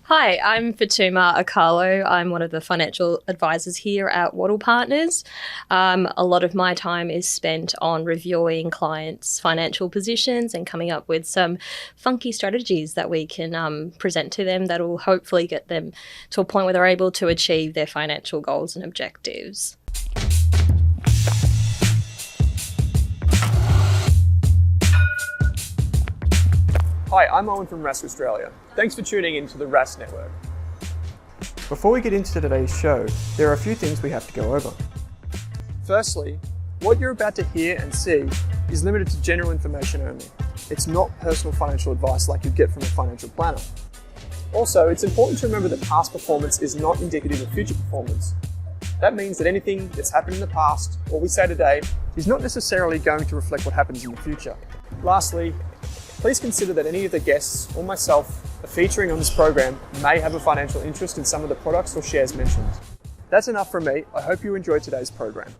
Hi, I'm Fatuma Akalo. I'm one of the financial advisors here at Wattle Partners. A lot of my time is spent on reviewing clients' financial positions and coming up with some funky strategies that we can present to them that will hopefully get them to a point where they're able to achieve their financial goals and objectives. Hi, I'm Owen from Rask Australia. Thanks for tuning in to the Rask Network. Before we get into today's show, there are a few things we have to go over. Firstly, what you're about to hear and see is limited to general information only. It's not personal financial advice like you get from a financial planner. Also, it's important to remember that past performance is not indicative of future performance. That means that anything that's happened in the past, or we say today, is not necessarily going to reflect what happens in the future. Lastly, please consider that any of the guests or myself featuring on this program may have a financial interest in some of the products or shares mentioned. That's enough from me. I hope you enjoyed today's program.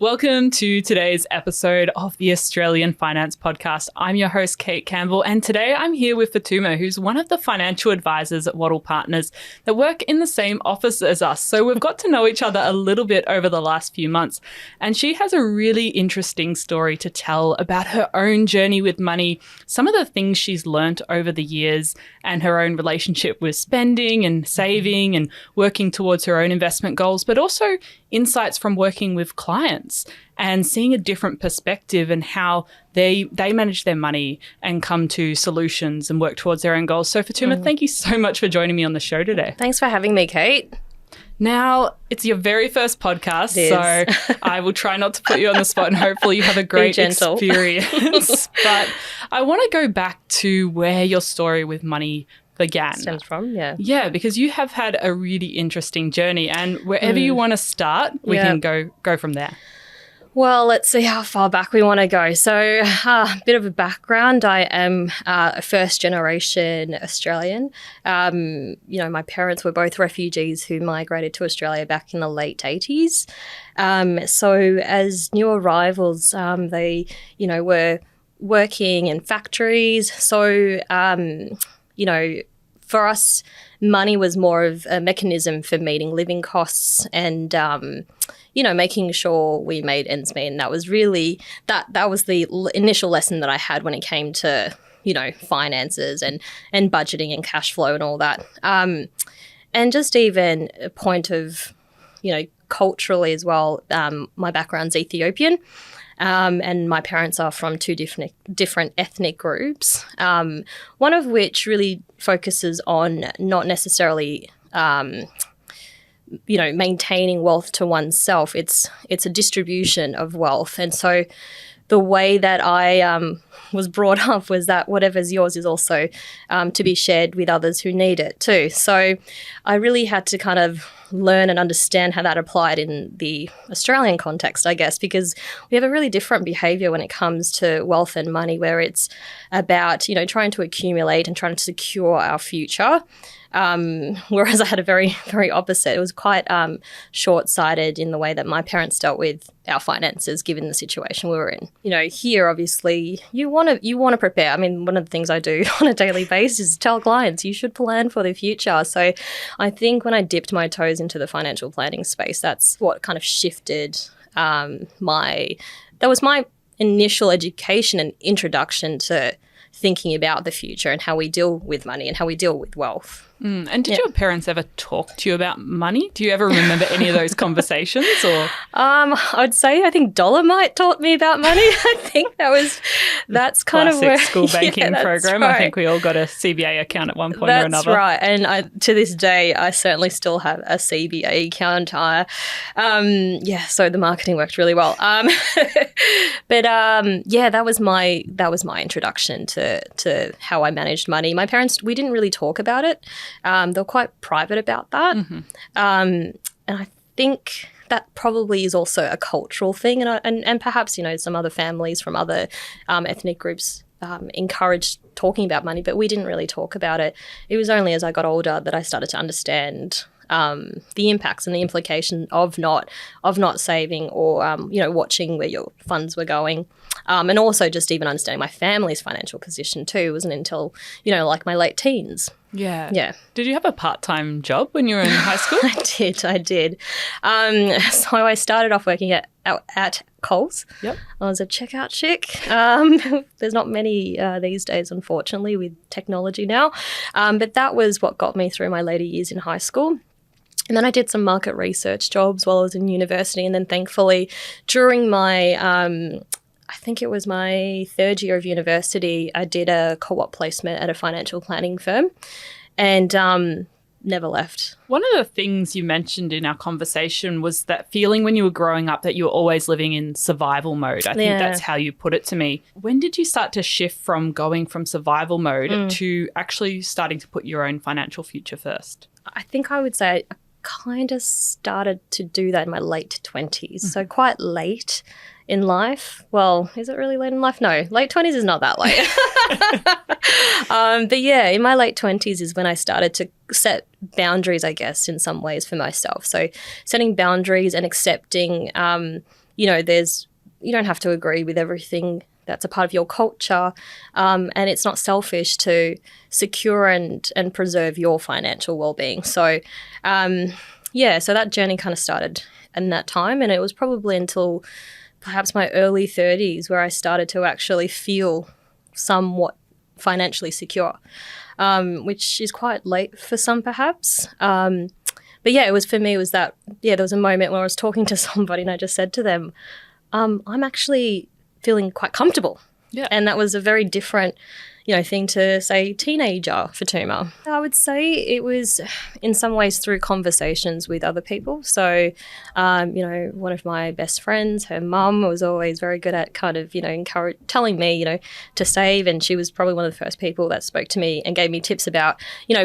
Welcome to today's episode of the Australian Finance Podcast. I'm your host, Kate Campbell, and today I'm here with Fatuma, who's one of the financial advisors at Wattle Partners that work in the same office as us. So we've got to know each other a little bit over the last few months, and she has a really interesting story to tell about her own journey with money, some of the things she's learnt over the years, and her own relationship with spending and saving and working towards her own investment goals, but also insights from working with clients and seeing a different perspective and how they manage their money and come to solutions and work towards their own goals. So Fatuma, thank you so much for joining me on the show today. Thanks for having me, Kate. Now, it's your very first podcast, so I will try not to put you on the spot and hopefully you have a great experience. But I want to go back to where your story with money began. Stems from, yeah. Yeah, because you have had a really interesting journey, and wherever you want to start, we can go from there. Well, let's see how far back we want to go. So a bit of a background. I am a first-generation Australian. My parents were both refugees who migrated to Australia back in the late 80s. So as new arrivals, they, were working in factories. So, for us, money was more of a mechanism for meeting living costs and, making sure we made ends meet. And that was really, that was the initial lesson that I had when it came to, finances and budgeting and cash flow and all that. And just even a point of, culturally as well, my background's Ethiopian. And my parents are from two different ethnic groups, one of which really focuses on not necessarily, maintaining wealth to oneself. It's a distribution of wealth. And so the way that I was brought up was that whatever's yours is also to be shared with others who need it too. So I really had to kind of learn and understand how that applied in the Australian context, I guess, because we have a really different behaviour when it comes to wealth and money, where it's about, trying to accumulate and trying to secure our future. Whereas I had a very, very opposite. It was quite short-sighted in the way that my parents dealt with our finances, given the situation we were in. Here, obviously, you want to prepare. I mean, one of the things I do on a daily basis is tell clients you should plan for the future. So I think when I dipped my toes into the financial planning space, that's what kind of shifted that was my initial education and introduction to thinking about the future and how we deal with money and how we deal with wealth. And did your parents ever talk to you about money? Do you ever remember any of those conversations? Or I'd say I think Dolomite taught me about money. I think that's kind classic of where school banking program. Right. I think we all got a CBA account at one point or another. That's right. And to this day, I certainly still have a CBA account. So the marketing worked really well. But that was my introduction to how I managed money. My parents, we didn't really talk about it. They were quite private about that. And I think that probably is also a cultural thing. And perhaps, some other families from other ethnic groups encouraged talking about money, but we didn't really talk about it. It was only as I got older that I started to understand the impacts and the implication of not saving or, watching where your funds were going. And also just even understanding my family's financial position too. It wasn't until, like my late teens Yeah. Yeah. Did you have a part-time job when you were in high school? I did. So I started off working at Coles. Yep. I was a checkout chick. There's not many these days, unfortunately, with technology now. But that was what got me through my later years in high school. And then I did some market research jobs while I was in university. And then thankfully, during my, I think it was my third year of university, I did a co-op placement at a financial planning firm and never left. One of the things you mentioned in our conversation was that feeling when you were growing up that you were always living in survival mode. I think that's how you put it to me. When did you start to shift from going from survival mode to actually starting to put your own financial future first? I think I would say I kind of started to do that in my late 20s, so quite late in life. Well, is it really late in life? No, late 20s is not that late. But yeah, in my late 20s is when I started to set boundaries, I guess, in some ways for myself. So setting boundaries and accepting, you don't have to agree with everything that's a part of your culture, and it's not selfish to secure and preserve your financial well-being. So, so that journey kind of started in that time, and it was probably until perhaps my early 30s where I started to actually feel somewhat financially secure, which is quite late for some perhaps. But yeah, it was for me, it was that, there was a moment where I was talking to somebody and I just said to them, I'm actually feeling quite comfortable. Yeah. And that was a very different, thing to say teenager Fatuma. I would say it was in some ways through conversations with other people. So, one of my best friends, her mum was always very good at kind of, telling me, to save. And she was probably one of the first people that spoke to me and gave me tips about,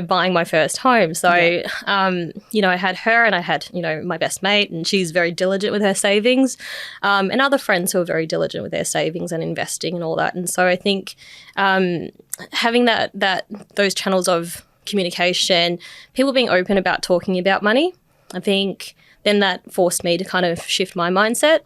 buying my first home. So, I had her and I had, my best mate, and she's very diligent with her savings, and other friends who are very diligent with their savings and investing and all that. And so I think, having those channels of communication, people being open about talking about money, I think then that forced me to kind of shift my mindset.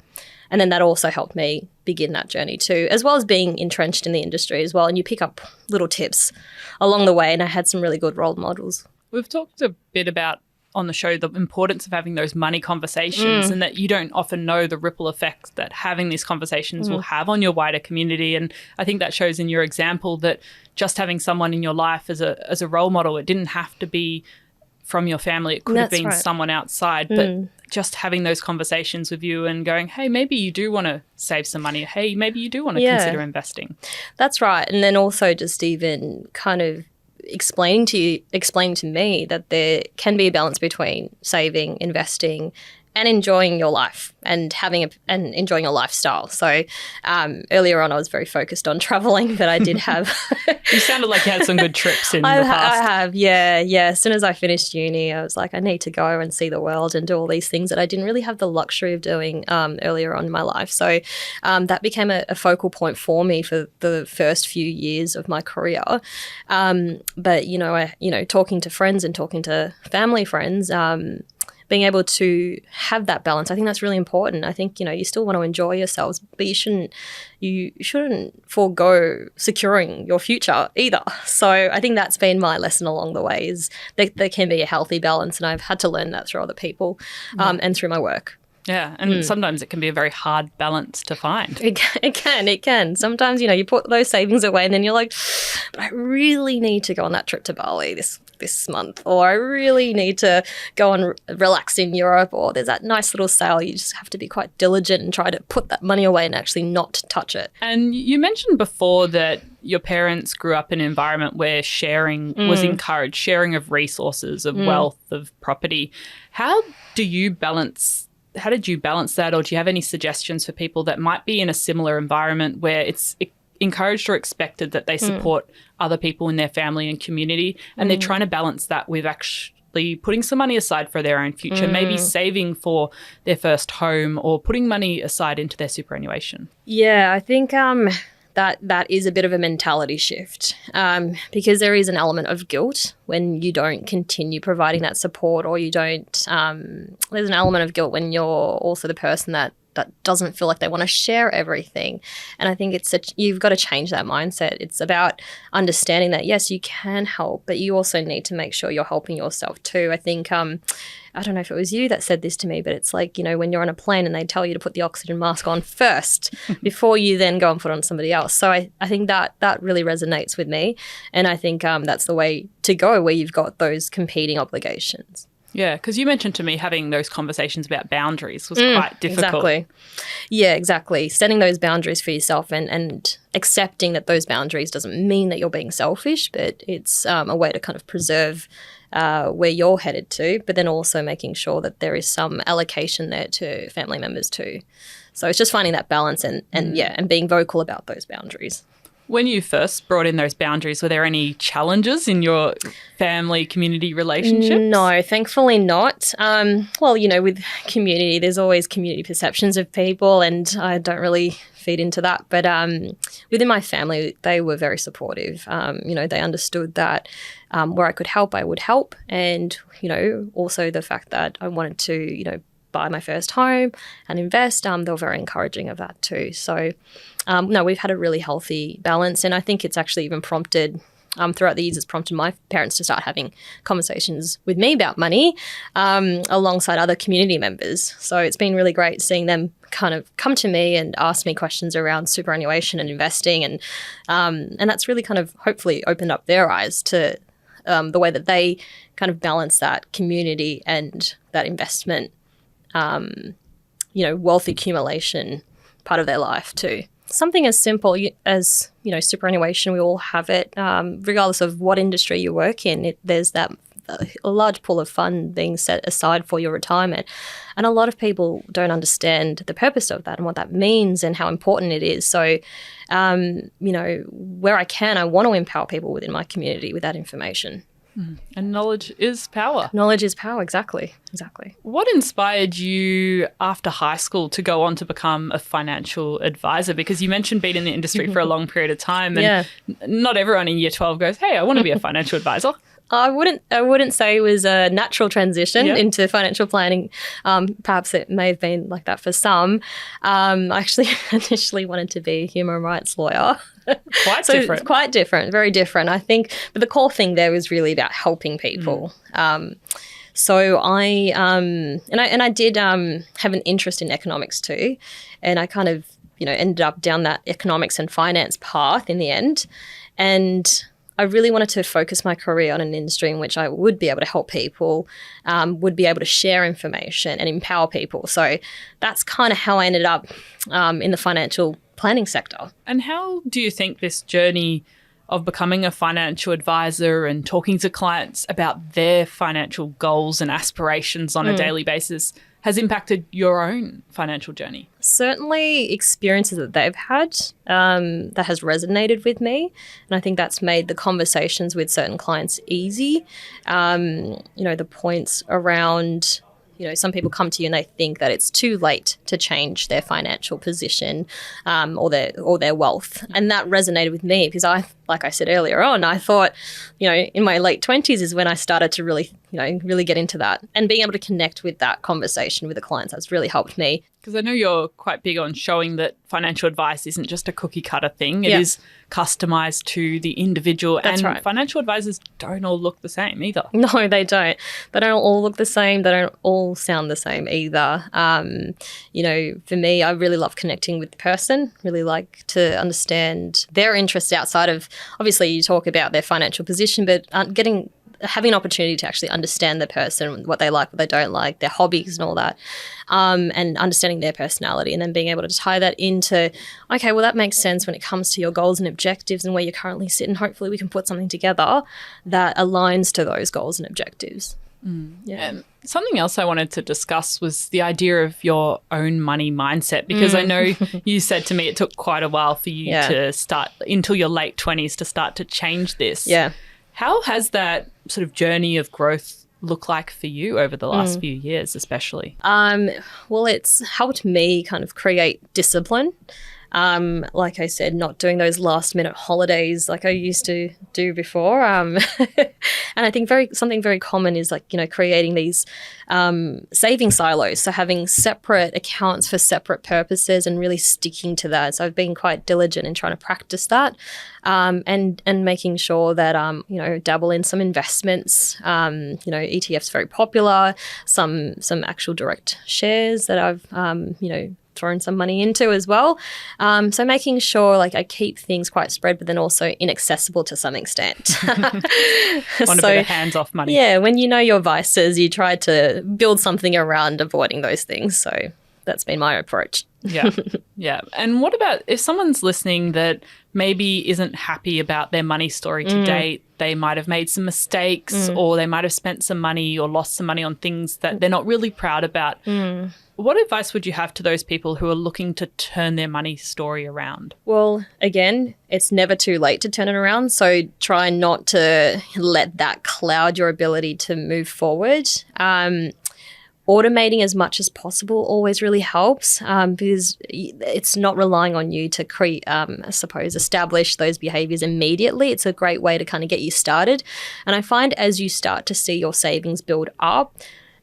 And then that also helped me begin that journey too, as well as being entrenched in the industry as well. And you pick up little tips along the way. And I had some really good role models. We've talked a bit about on the show the importance of having those money conversations and that you don't often know the ripple effects that having these conversations will have on your wider community. And I think that shows in your example that just having someone in your life as a role model, it didn't have to be from your family. It could have been someone outside, but just having those conversations with you and going, hey, maybe you do want to save some money. Hey, maybe you do want to consider investing. That's right. And then also just even kind of explain to me that there can be a balance between saving, investing, and enjoying your life and and enjoying your lifestyle. So earlier on, I was very focused on traveling, but I did have. You sounded like you had some good trips in the past. I have, yeah. As soon as I finished uni, I was like, I need to go and see the world and do all these things that I didn't really have the luxury of doing earlier on in my life. So that became a focal point for me for the first few years of my career. But talking to friends and talking to family friends. Being able to have that balance, I think that's really important. I think, you still want to enjoy yourselves, but you shouldn't forego securing your future either. So I think that's been my lesson along the way, is that there can be a healthy balance, and I've had to learn that through other people and through my work. Yeah, and sometimes it can be a very hard balance to find. It can. Sometimes, you put those savings away and then you're like, but I really need to go on that trip to Bali this month, or I really need to go and relax in Europe, or there's that nice little sale. You just have to be quite diligent and try to put that money away and actually not touch it. And you mentioned before that your parents grew up in an environment where sharing was encouraged, sharing of resources, of wealth, of property. How did you balance that, or do you have any suggestions for people that might be in a similar environment where it's encouraged or expected that they support other people in their family and community, and they're trying to balance that with actually putting some money aside for their own future, maybe saving for their first home or putting money aside into their superannuation? Yeah, I think that is a bit of a mentality shift, because there is an element of guilt when you don't continue providing that support, or you don't there's an element of guilt when you're also the person that that doesn't feel like they want to share everything. And I think you've got to change that mindset. It's about understanding that, yes, you can help, but you also need to make sure you're helping yourself too. I think, I don't know if it was you that said this to me, but it's like, when you're on a plane and they tell you to put the oxygen mask on first before you then go and put it on somebody else. So I think that really resonates with me. And I think that's the way to go, where you've got those competing obligations. Yeah, because you mentioned to me having those conversations about boundaries was quite difficult. Exactly. Yeah, exactly. Setting those boundaries for yourself and accepting that those boundaries doesn't mean that you're being selfish, but it's a way to kind of preserve where you're headed to, but then also making sure that there is some allocation there to family members too. So it's just finding that balance and being vocal about those boundaries. When you first brought in those boundaries, were there any challenges in your family community relationships? No, thankfully not. Well, with community, there's always community perceptions of people, and I don't really feed into that. But within my family, they were very supportive. They understood that where I could help, I would help. And, also the fact that I wanted to, buy my first home and invest, they were very encouraging of that too. So, no, we've had a really healthy balance, and I think it's actually even prompted throughout the years, it's prompted my parents to start having conversations with me about money alongside other community members. So it's been really great seeing them kind of come to me and ask me questions around superannuation and investing, and that's really kind of hopefully opened up their eyes to the way that they kind of balance that community and that investment, wealth accumulation part of their life too. Something as simple as, superannuation, we all have it, regardless of what industry you work in. There's that a large pool of fund being set aside for your retirement. And a lot of people don't understand the purpose of that and what that means and how important it is. So, where I can, I want to empower people within my community with that information. And knowledge is power. Knowledge is power, exactly. What inspired you after high school to go on to become a financial advisor? Because you mentioned being in the industry for a long period of time, and not everyone in year 12 goes, hey, I want to be a financial advisor. I wouldn't say it was a natural transition into financial planning. Perhaps it may have been like that for some. I actually initially wanted to be a human rights lawyer. Different. Quite different, very different, I think. But the core thing there was really about helping people. So I did have an interest in economics too, and I kind of ended up down that economics and finance path in the end, and I really wanted to focus my career on an industry in which I would be able to help people, would be able to share information and empower people. So that's kind of how I ended up in the financial planning sector. And how do you think this journey of becoming a financial advisor and talking to clients about their financial goals and aspirations on a daily basis has impacted your own financial journey? Certainly experiences that they've had that has resonated with me. And I think that's made the conversations with certain clients easy. The points around, some people come to you and they think that it's too late to change their financial position or their wealth. And that resonated with me because like I said earlier on, I thought, in my late 20s is when I started to really get into that. And being able to connect with that conversation with the clients has really helped me. Because I know you're quite big on showing that financial advice isn't just a cookie cutter thing. It is customized to the individual. That's right. Financial advisors don't all look the same either. No, they don't. They don't all look the same. They don't all sound the same either. For me, I really love connecting with the person, really like to understand their interests outside of, obviously you talk about their financial position, but having an opportunity to actually understand the person, what they like, what they don't like, their hobbies and all that, and understanding their personality, and then being able to tie that into, okay, well, that makes sense when it comes to your goals and objectives and where you currently sit, and hopefully we can put something together that aligns to those goals and objectives. Something else I wanted to discuss was the idea of your own money mindset, because I know you said to me it took quite a while for you to start, until your late 20s, to start to change this. Yeah. How has that sort of journey of growth look like for you over the last few years, especially? Well, it's helped me kind of create discipline. Like I said, not doing those last minute holidays like I used to do before. And I think something very common is like, creating these saving silos. So having separate accounts for separate purposes and really sticking to that. So I've been quite diligent in trying to practice that, and making sure that, dabble in some investments. ETFs very popular, some actual direct shares that I've, thrown some money into as well. So making sure like I keep things quite spread, but then also inaccessible to some extent. Want a bit of hands-off money. Yeah, when you know your vices, you try to build something around avoiding those things. So that's been my approach. Yeah. Yeah. And what about if someone's listening that maybe isn't happy about their money story to date? They might have made some mistakes, or they might have spent some money or lost some money on things that they're not really proud about. What advice would you have to those people who are looking to turn their money story around? Well, Again, it's never too late to turn it around. So try not to let that cloud your ability to move forward. Automating as much as possible always really helps, because it's not relying on you to establish those behaviors immediately. It's a great way to kind of get you started. And I find as you start to see your savings build up,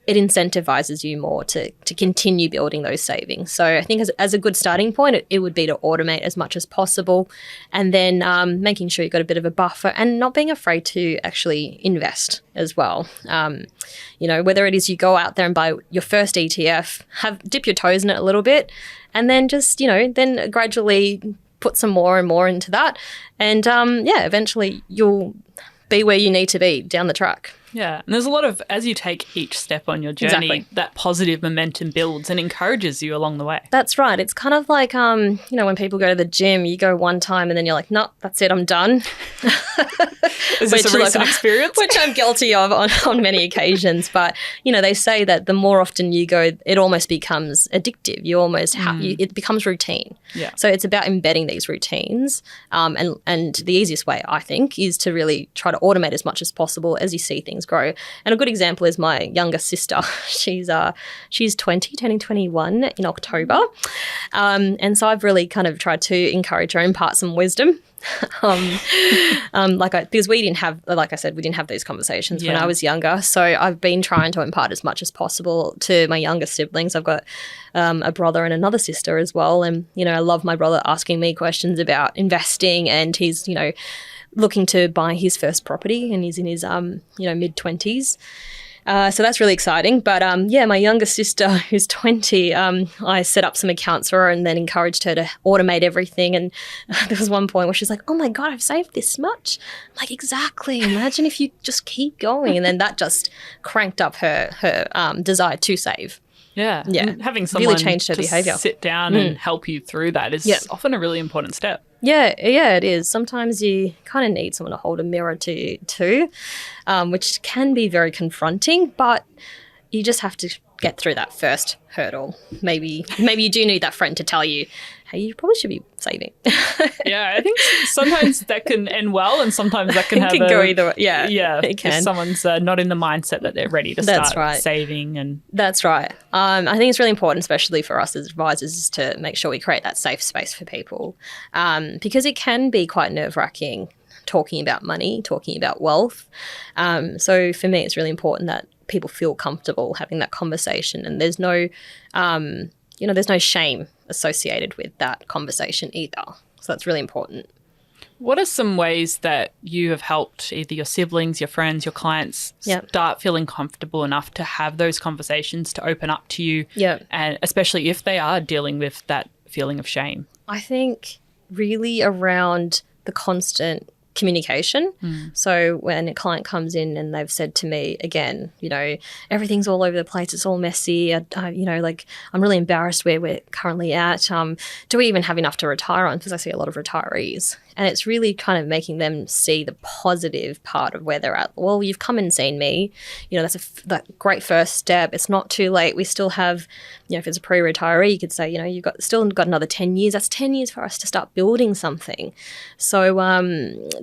it incentivizes you more to continue building those savings. So I think as a good starting point, it would be to automate as much as possible, and then making sure you've got a bit of a buffer and not being afraid to actually invest as well. Whether it is you go out there and buy your first ETF, dip your toes in it a little bit, and then just, then gradually put some more and more into that. And eventually you'll be where you need to be down the track. Yeah. And there's a lot of, as you take each step on your journey, that positive momentum builds and encourages you along the way. That's right. It's kind of like, when people go to the gym, you go one time and then you're like, no, that's it, I'm done. Is this a recent experience? Which I'm guilty of on many occasions. But, they say that the more often you go, it almost becomes addictive. You almost it becomes routine. Yeah. So it's about embedding these routines. And the easiest way, I think, is to really try to automate as much as possible as you see things grow. And a good example is my younger sister. She's 20, turning 21 in October. And so I've really kind of tried to encourage her and impart some wisdom. Because we didn't have, like I said, we didn't have these conversations when I was younger. So I've been trying to impart as much as possible to my younger siblings. I've got a brother and another sister as well. And, I love my brother asking me questions about investing, and he's, looking to buy his first property, and he's in his, mid-20s. So that's really exciting. But my younger sister, who's 20, I set up some accounts for her and then encouraged her to automate everything. And there was one point where she's like, oh my God, I've saved this much. I'm like, exactly. Imagine if you just keep going. And then that just cranked up her desire to save. Yeah. And having someone really changed her behavior. Sit down and help you through that is often a really important step. Yeah, it is. Sometimes you kind of need someone to hold a mirror to too, which can be very confronting, but you just have to get through that first hurdle. Maybe you do need that friend to tell you, hey, you probably should be saving. Yeah, I think sometimes that can end well, and sometimes that can go either way. Yeah, it can. If someone's not in the mindset that they're ready to start saving. And that's right. I think it's really important, especially for us as advisors, is to make sure we create that safe space for people, because it can be quite nerve-wracking talking about money, talking about wealth. So for me, it's really important that people feel comfortable having that conversation, and there's no there's no shame associated with that conversation either. So that's really important. What are some ways that you have helped either your siblings, your friends, your clients start feeling comfortable enough to have those conversations, to open up to you, and especially if they are dealing with that feeling of shame? I think really around the constant communication. So when a client comes in and they've said to me, again, everything's all over the place, it's all messy, I'm really embarrassed where we're currently at. Do we even have enough to retire on? Because I see a lot of retirees. And it's really kind of making them see the positive part of where they're at. Well, you've come and seen me. That's that great first step. It's not too late. We still have, if it's a pre-retiree, you could say, you've still got another 10 years. That's 10 years for us to start building something. So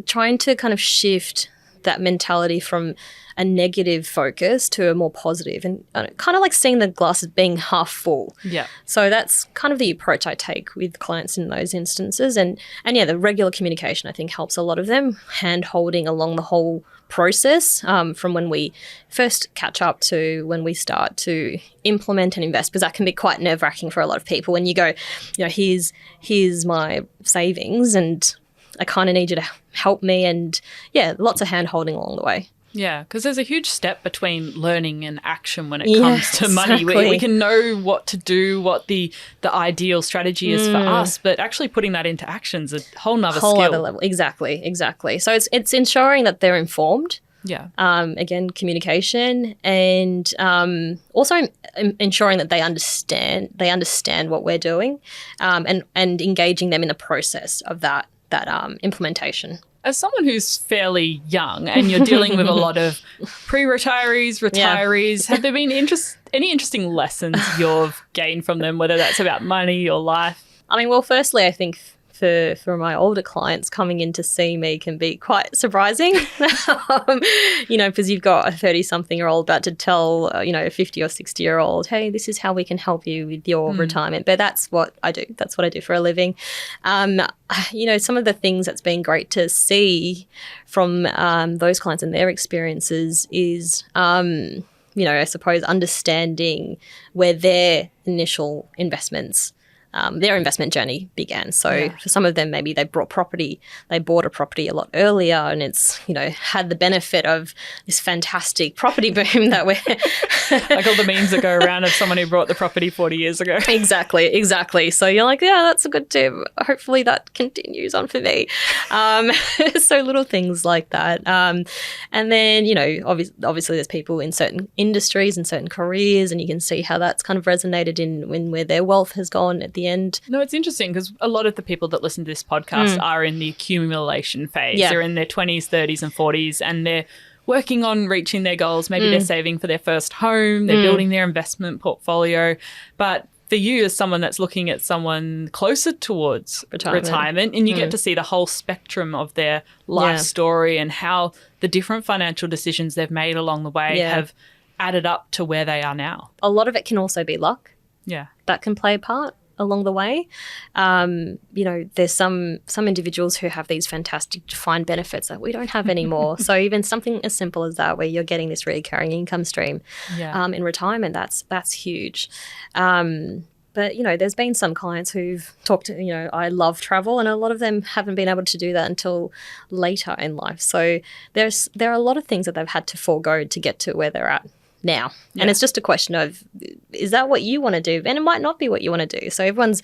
trying to kind of shift that mentality from a negative focus to a more positive, and kind of like seeing the glass as being half full. Yeah. So that's kind of the approach I take with clients in those instances. And yeah, the regular communication I think helps a lot of them, hand holding along the whole process, from when we first catch up to when we start to implement and invest, because that can be quite nerve-wracking for a lot of people when you go, here's my savings and I kind of need you to help me, and yeah, lots of hand holding along the way. Yeah, because there's a huge step between learning and action when it comes to money. We can know what to do, what the ideal strategy is for us, but actually putting that into action is a whole nother skill. Whole other level. Exactly. So it's ensuring that they're informed. Yeah. Again, communication, and also ensuring that they understand what we're doing, and engaging them in the process of that implementation. As someone who's fairly young and you're dealing with a lot of pre-retirees, retirees, have there been any interesting lessons you've gained from them, whether that's about money or life? I mean, well, firstly, I think for my older clients, coming in to see me can be quite surprising, because you've got a 30-something-year-old about to tell, a 50 or 60-year-old, hey, this is how we can help you with your retirement. But that's what I do. That's what I do for a living. Some of the things that's been great to see from those clients and their experiences is, I suppose understanding where their initial investments, their investment journey began. So for some of them, maybe they bought a property a lot earlier, and it's, had the benefit of this fantastic property boom that we're like all the memes that go around of someone who bought the property 40 years ago. Exactly. So you're like, yeah, that's a good tip. Hopefully that continues on for me. So little things like that. And then, obviously there's people in certain industries and certain careers, and you can see how that's kind of resonated in where their wealth has gone at the end. No, it's interesting because a lot of the people that listen to this podcast are in the accumulation phase. Yeah. They're in their 20s, 30s and 40s, and they're working on reaching their goals. Maybe they're saving for their first home, they're building their investment portfolio. But for you, as someone that's looking at someone closer towards retirement, and you get to see the whole spectrum of their life story and how the different financial decisions they've made along the way have added up to where they are now. A lot of it can also be luck. Yeah. That can play a part along the way. There's some individuals who have these fantastic defined benefits that we don't have anymore. So even something as simple as that, where you're getting this recurring income stream in retirement, that's huge. But, there's been some clients who've talked to, I love travel, and a lot of them haven't been able to do that until later in life. So there are a lot of things that they've had to forego to get to where they're at now. And it's just a question of, is that what you want to do? And it might not be what you want to do. So everyone's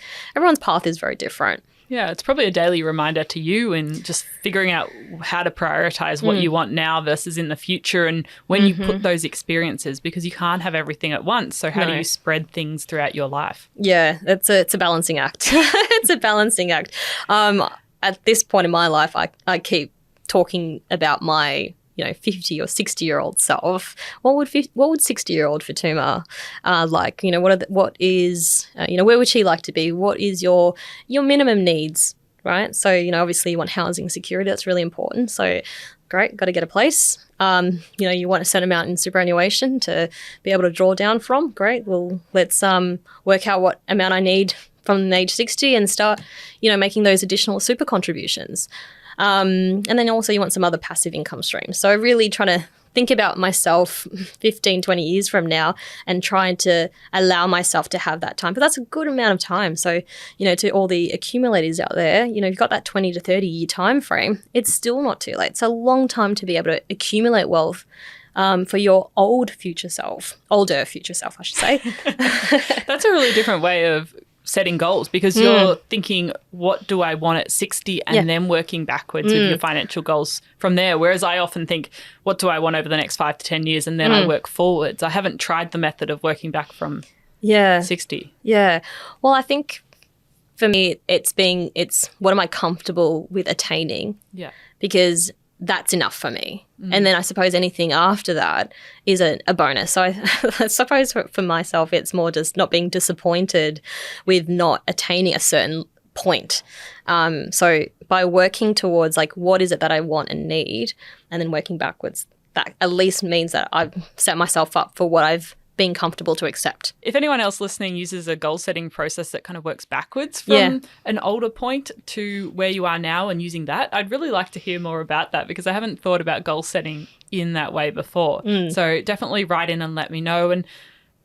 path is very different. Yeah, it's probably a daily reminder to you in just figuring out how to prioritize what you want now versus in the future, and when you put those experiences, because you can't have everything at once. So how do you spread things throughout your life? Yeah, it's a balancing act. It's a balancing act. At this point in my life, I keep talking about my 50 or 60-year-old self. What would 60-year-old Fatuma like? Where would she like to be? What is your minimum needs, right? So, obviously you want housing security. That's really important. So, great, got to get a place. You want a certain amount in superannuation to be able to draw down from. Great. Well, let's work out what amount I need from age 60 and start, making those additional super contributions. And then also you want some other passive income streams. So really trying to think about myself 15, 20 years from now and trying to allow myself to have that time. But that's a good amount of time. So, to all the accumulators out there, you've got that 20 to 30 year time frame. It's still not too late. It's a long time to be able to accumulate wealth for your older future self, I should say. That's a really different way of setting goals, because you're thinking, what do I want at 60, and then working backwards with your financial goals from there. Whereas I often think, what do I want over the next 5 to 10 years? And then I work forwards. I haven't tried the method of working back from 60. Yeah. Well, I think for me, it's what am I comfortable with attaining? Yeah. Because that's enough for me. And then I suppose anything after that is a bonus. So I suppose for myself, it's more just not being disappointed with not attaining a certain point. So by working towards like, what is it that I want and need, and then working backwards, that at least means that I've set myself up for what I've been comfortable to accept. If anyone else listening uses a goal setting process that kind of works backwards from an older point to where you are now and using that, I'd really like to hear more about that, because I haven't thought about goal setting in that way before. So definitely write in and let me know. And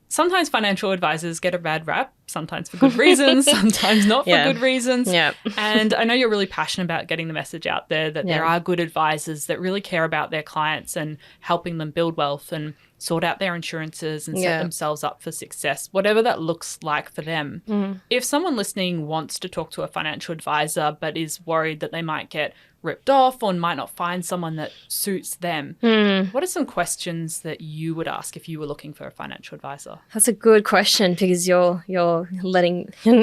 sometimes financial advisors get a bad rap, sometimes for good reasons, sometimes not for good reasons. And I know you're really passionate about getting the message out there that there are good advisors that really care about their clients and helping them build wealth and sort out their insurances and set themselves up for success, whatever that looks like for them. If someone listening wants to talk to a financial advisor but is worried that they might get ripped off or might not find someone that suits them, what are some questions that you would ask if you were looking for a financial advisor? That's a good question, because you're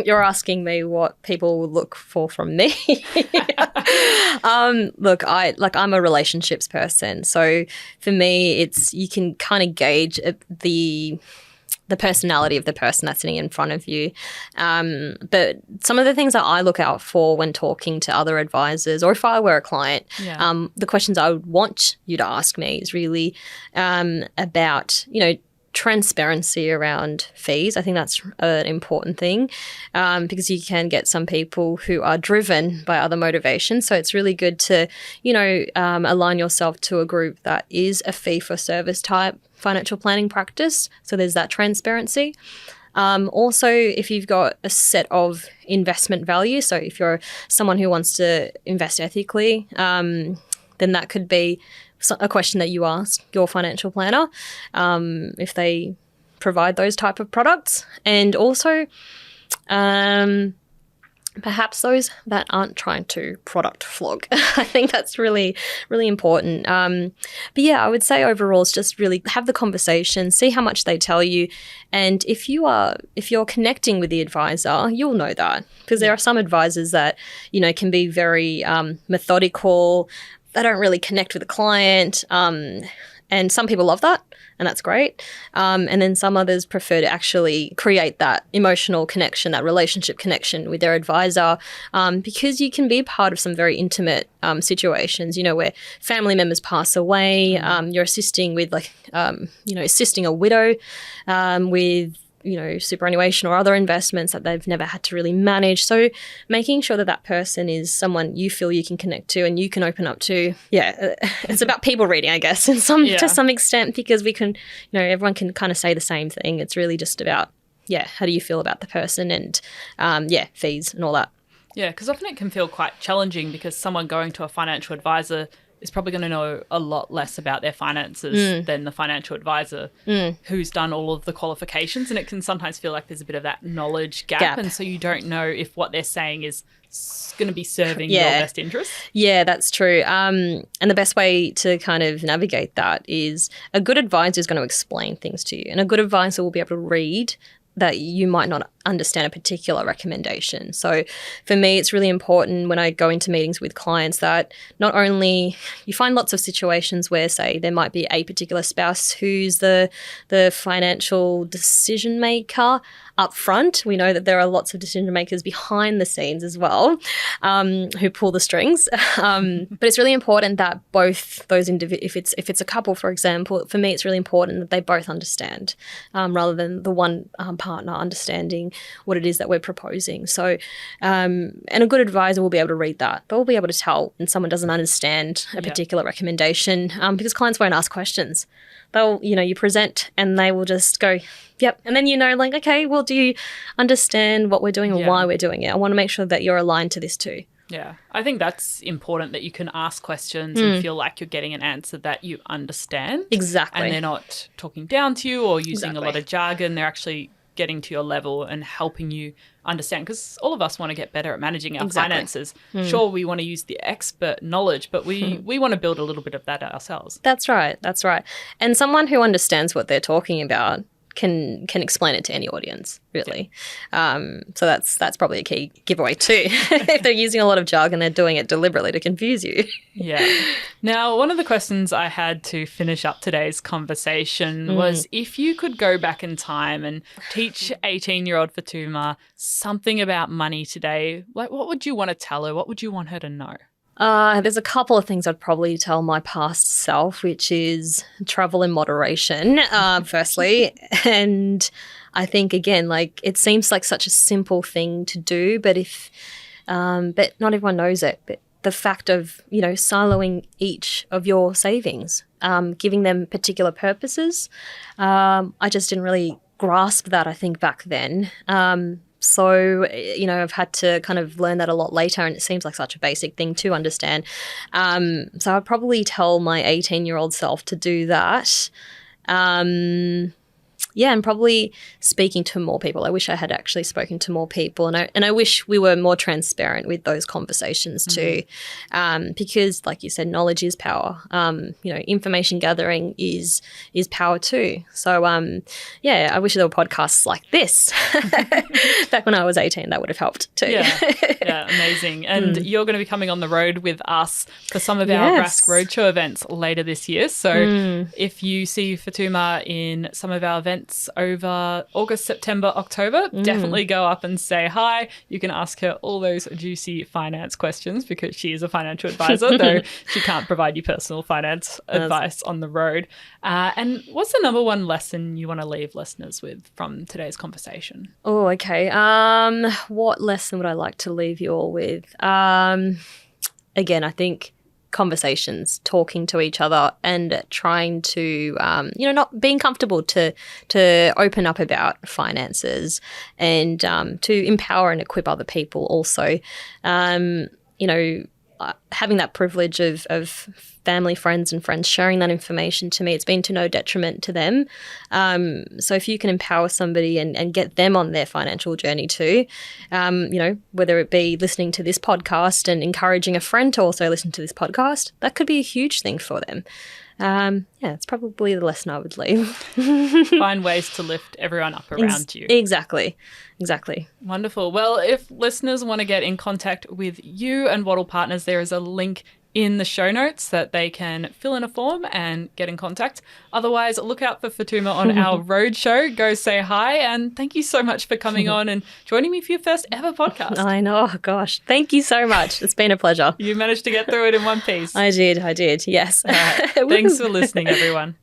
asking me what people would look for from me. Look, I'm a relationships person, so for me, it's, you can kind of gauge the personality of the person that's sitting in front of you. But some of the things that I look out for when talking to other advisors, or if I were a client, the questions I would want you to ask me is really about, transparency around fees. I think that's an important thing, because you can get some people who are driven by other motivations. So it's really good to, align yourself to a group that is a fee-for-service type financial planning practice. So there's that transparency. Also, if you've got a set of investment values, so if you're someone who wants to invest ethically, then that could be a question that you ask your financial planner, if they provide those type of products. And also, perhaps those that aren't trying to product flog. I think that's really, really important. But yeah, I would say overall, it's just really have the conversation, see how much they tell you. And if you're connecting with the advisor, you'll know that, because there are some advisors that, can be very methodical. They don't really connect with the client. And some people love that, and that's great. And then some others prefer to actually create that emotional connection, that relationship connection with their advisor, because you can be part of some very intimate situations, where family members pass away. You're assisting with assisting a widow with superannuation or other investments that they've never had to really manage. So making sure that that person is someone you feel you can connect to and you can open up to. It's about people reading, I guess, to some extent, because we can, everyone can kind of say the same thing. It's really just about, how do you feel about the person and, fees and all that. Yeah, because often it can feel quite challenging, because someone going to a financial advisor is probably going to know a lot less about their finances than the financial advisor who's done all of the qualifications. And it can sometimes feel like there's a bit of that knowledge gap. And so you don't know if what they're saying is going to be serving your best interests. Yeah, that's true. And the best way to kind of navigate that is a good advisor is going to explain things to you. And a good advisor will be able to read that you might not understand a particular recommendation. So for me, it's really important when I go into meetings with clients that not only you find lots of situations where, say, there might be a particular spouse who's the financial decision maker up front. We know that there are lots of decision makers behind the scenes as well, who pull the strings. But it's really important that both those if it's a couple, for example, for me, it's really important that they both understand, rather than the one partner understanding what it is that we're proposing. So, and a good advisor will be able to read that. They'll be able to tell when someone doesn't understand a particular recommendation, because clients won't ask questions. They'll, you present and they will just go, yep. And then, okay, well, do you understand what we're doing or why we're doing it? I want to make sure that you're aligned to this too. Yeah, I think that's important, that you can ask questions and feel like you're getting an answer that you understand. Exactly. And they're not talking down to you or using a lot of jargon. They're actually getting to your level and helping you understand, because all of us want to get better at managing our finances. Sure, we want to use the expert knowledge, but we want to build a little bit of that ourselves. That's right. And someone who understands what they're talking about can explain it to any audience, really. So that's probably a key giveaway too. If they're using a lot of jargon, they're doing it deliberately to confuse you. Yeah. Now, one of the questions I had to finish up today's conversation was if you could go back in time and teach 18-year-old Fatuma something about money today, like what would you want to tell her? What would you want her to know? There's a couple of things I'd probably tell my past self, which is travel in moderation, firstly. And I think, again, like it seems like such a simple thing to do, but but not everyone knows it. But the fact of, siloing each of your savings, giving them particular purposes, I just didn't really grasp that, I think, back then. So, I've had to kind of learn that a lot later, and it seems like such a basic thing to understand. So I'd probably tell my 18-year-old self to do that. And probably speaking to more people. I wish I had actually spoken to more people, and I wish we were more transparent with those conversations too, because, like you said, knowledge is power. Information gathering is power too. So, I wish there were podcasts like this back when I was 18. That would have helped too. Yeah, amazing. And you're going to be coming on the road with us for some of our Rask Roadshow events later this year. So if you see Fatuma in some of our events over August, September, October, definitely go up and say hi. You can ask her all those juicy finance questions because she is a financial advisor, though she can't provide you personal finance advice on the road. And what's the number one lesson you want to leave listeners with from today's conversation? Oh, okay. What lesson would I like to leave you all with? Again, I think conversations, talking to each other and trying to, not being comfortable to open up about finances and to empower and equip other people also. Having that privilege of family, friends and friends sharing that information to me, it's been to no detriment to them. So if you can empower somebody and get them on their financial journey too, whether it be listening to this podcast and encouraging a friend to also listen to this podcast, that could be a huge thing for them. It's probably the lesson I would leave. Find ways to lift everyone up around you. Exactly. Wonderful. Well, if listeners want to get in contact with you and Wattle Partners, there is a link in the show notes that they can fill in a form and get in contact. Otherwise, look out for Fatuma on our roadshow. Go say hi, and thank you so much for coming on and joining me for your first ever podcast. I know. Oh, gosh. Thank you so much. It's been a pleasure. You managed to get through it in one piece. I did. Yes. All right. Thanks for listening, everyone.